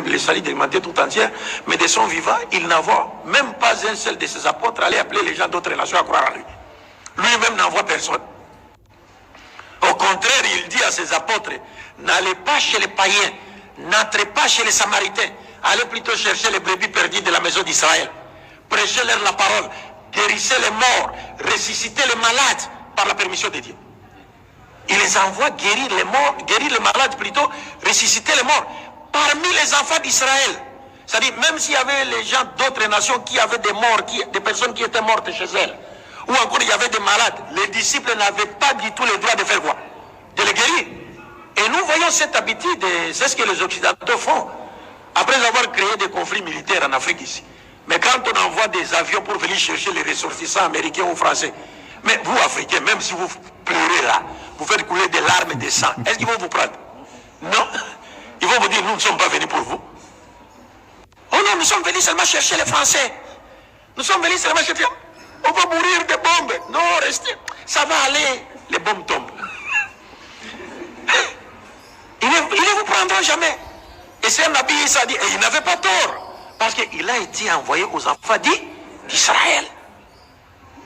pour le salut de l'humanité tout entière, mais de son vivant, il n'envoie même pas un seul de ses apôtres aller appeler les gens d'autres nations à croire en lui. Lui-même n'envoie personne. Au contraire, il dit à ses apôtres, n'allez pas chez les païens, n'entrez pas chez les Samaritains, allez plutôt chercher les brebis perdues de la maison d'Israël. Prêchez-leur la parole, guérissez les morts, ressuscitez les malades par la permission de Dieu. Il les envoie guérir les morts, guérir les malades plutôt, ressusciter les morts. Parmi les enfants d'Israël. C'est-à-dire, même s'il y avait les gens d'autres nations qui avaient des morts, des personnes qui étaient mortes chez elles, ou encore il y avait des malades, les disciples n'avaient pas du tout le droit de faire quoi? De les guérir. Et nous voyons cette habitude, c'est ce que les Occidentaux font, après avoir créé des conflits militaires en Afrique ici. Mais quand on envoie des avions pour venir chercher les ressortissants américains ou français, mais vous, Africains, même si vous pleurez là, vous faites couler des larmes et des sangs, est-ce qu'ils vont vous prendre? Non. Ils vont vous dire, nous ne sommes pas venus pour vous. Oh non, nous sommes venus seulement chercher les Français. Nous sommes venus seulement chercher... On va mourir de bombes. Non, restez. Ça va aller. Les bombes tombent. Ils ne vous prendront jamais. Et c'est un Nabi Issa dit, et il n'avait pas tort. Parce qu'il a été envoyé aux enfants d'Israël.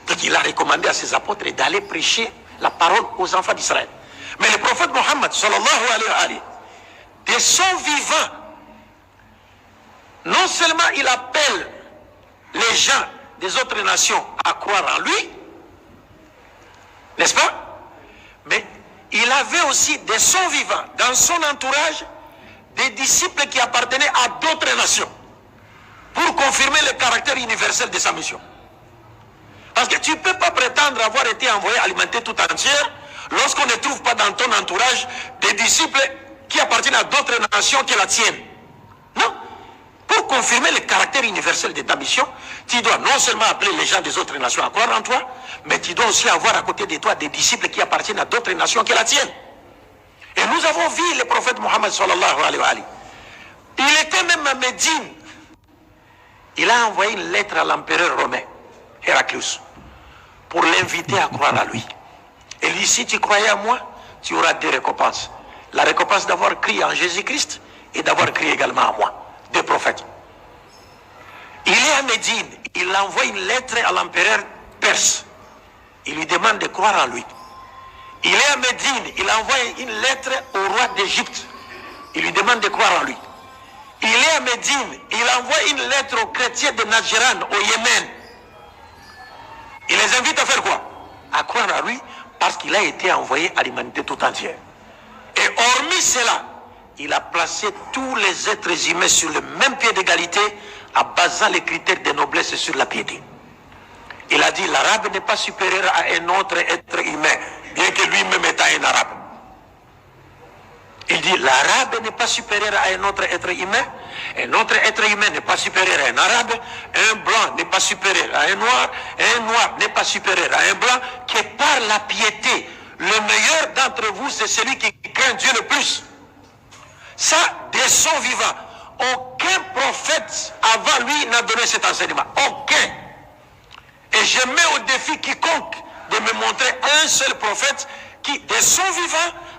Donc il a recommandé à ses apôtres d'aller prêcher la parole aux enfants d'Israël. Mais le prophète Mohammed, sallallahu alayhi wa alayhi, de son vivant, non seulement il appelle les gens des autres nations à croire en lui, n'est-ce pas? Mais il avait aussi de son vivant, dans son entourage, des disciples qui appartenaient à d'autres nations, pour confirmer le caractère universel de sa mission. Parce que tu ne peux pas prétendre avoir été envoyé alimenter tout entière lorsqu'on ne trouve pas dans ton entourage des disciples qui appartiennent à d'autres nations que la tienne. Non. Pour confirmer le caractère universel de ta mission, tu dois non seulement appeler les gens des autres nations à croire en toi, mais tu dois aussi avoir à côté de toi des disciples qui appartiennent à d'autres nations que la tienne. Et nous avons vu le prophète Mohammed sallallahu alayhi wa alayhi. Il était même à Médine. Il a envoyé une lettre à l'empereur romain, Héraclius, pour l'inviter à croire à lui. Et lui, si tu croyais à moi, tu auras deux récompenses. La récompense d'avoir crié en Jésus-Christ et d'avoir crié également à moi, deux prophètes. Il est à Médine, il envoie une lettre à l'empereur perse. Il lui demande de croire en lui. Il est à Médine, il envoie une lettre au roi d'Égypte. Il lui demande de croire en lui. Il est à Médine, il envoie une lettre aux chrétiens de Nadjiran, au Yémen. Il les invite à faire quoi? À croire en lui, parce qu'il a été envoyé à l'humanité tout entière. Et hormis cela, il a placé tous les êtres humains sur le même pied d'égalité, en basant les critères de noblesse sur la piété. Il a dit, l'arabe n'est pas supérieur à un autre être humain, bien que lui-même étant un arabe. Il dit, l'arabe n'est pas supérieur à un autre être humain n'est pas supérieur à un arabe, un blanc n'est pas supérieur à un noir n'est pas supérieur à un blanc, que par la piété, le meilleur d'entre vous, c'est celui qui craint Dieu le plus. Ça, de son vivant, aucun prophète avant lui n'a donné cet enseignement. Aucun. Et je mets au défi quiconque de me montrer un seul prophète qui, de son vivant,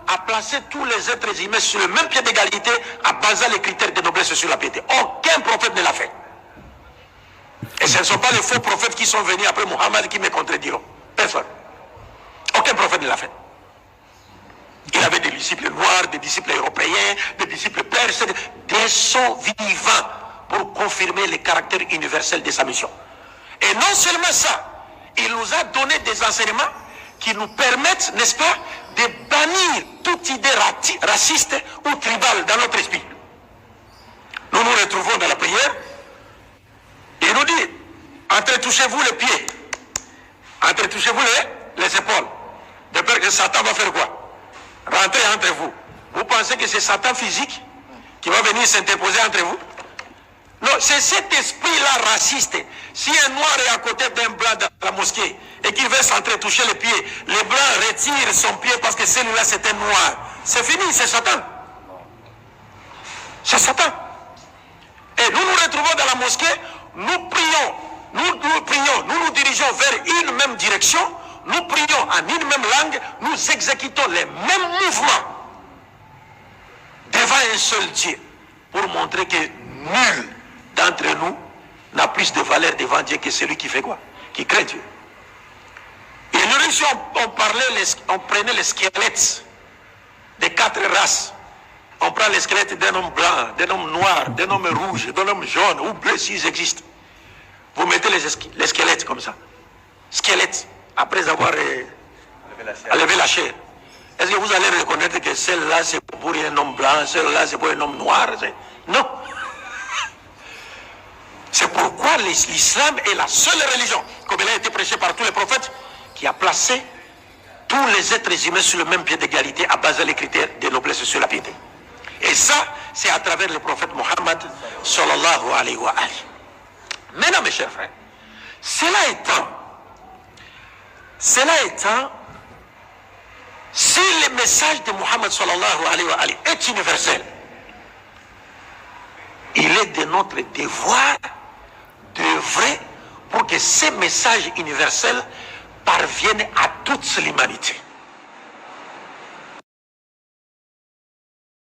a placé tous les êtres humains sur le même pied d'égalité, en basant les critères de noblesse sur la piété. Aucun prophète ne l'a fait. Et ce ne sont pas les faux prophètes qui sont venus après Mohammed qui me contrediront. Personne. Aucun prophète ne l'a fait. Il avait des disciples noirs, des disciples européens, des disciples perses, de son vivant, pour confirmer le caractère universel de sa mission. Et non seulement ça, il nous a donné des enseignements qui nous permettent, n'est-ce pas, de bannir toute idée raciste ou tribale dans notre esprit. Nous nous retrouvons dans la prière, et il nous dit, entretouchez-vous les pieds, entretouchez-vous les épaules, de peur que Satan va faire quoi? Rentrer entre vous. Vous pensez que c'est Satan physique qui va venir s'interposer entre vous? Non, c'est cet esprit-là raciste. Si un noir est à côté d'un blanc dans la mosquée et qu'il veut s'entretoucher les pieds, le blanc retire son pied parce que celui-là c'est un noir. C'est fini, c'est Satan. C'est Satan. Et nous nous retrouvons dans la mosquée, nous prions, nous nous dirigeons vers une même direction, nous prions en une même langue, nous exécutons les mêmes mouvements devant un seul Dieu. pour montrer que nul d'entre nous n'a plus de valeur devant Dieu que celui qui fait quoi? Qui craint Dieu. Et nous ici, on prenait les squelettes des 4 races. On prend les squelettes d'un homme blanc, d'un homme noir, d'un homme rouge, d'un homme jaune ou bleu s'ils existent. Vous mettez les squelettes comme ça. Squelettes, après avoir enlevé la chair. Est-ce que vous allez reconnaître que celle-là c'est pour un homme blanc, celle-là c'est pour un homme noir? Non. C'est pourquoi l'islam est la seule religion, comme elle a été prêchée par tous les prophètes, qui a placé tous les êtres humains sur le même pied d'égalité à base des critères de noblesse sur la piété. Et ça, c'est à travers le prophète Mohammed sallallahu alayhi wa alayhi. Maintenant, mes chers frères, cela étant, si le message de Mohammed sallallahu alayhi wa alayhi est universel, il est de notre devoir d'œuvrer pour que ces messages universels parviennent à toute l'humanité.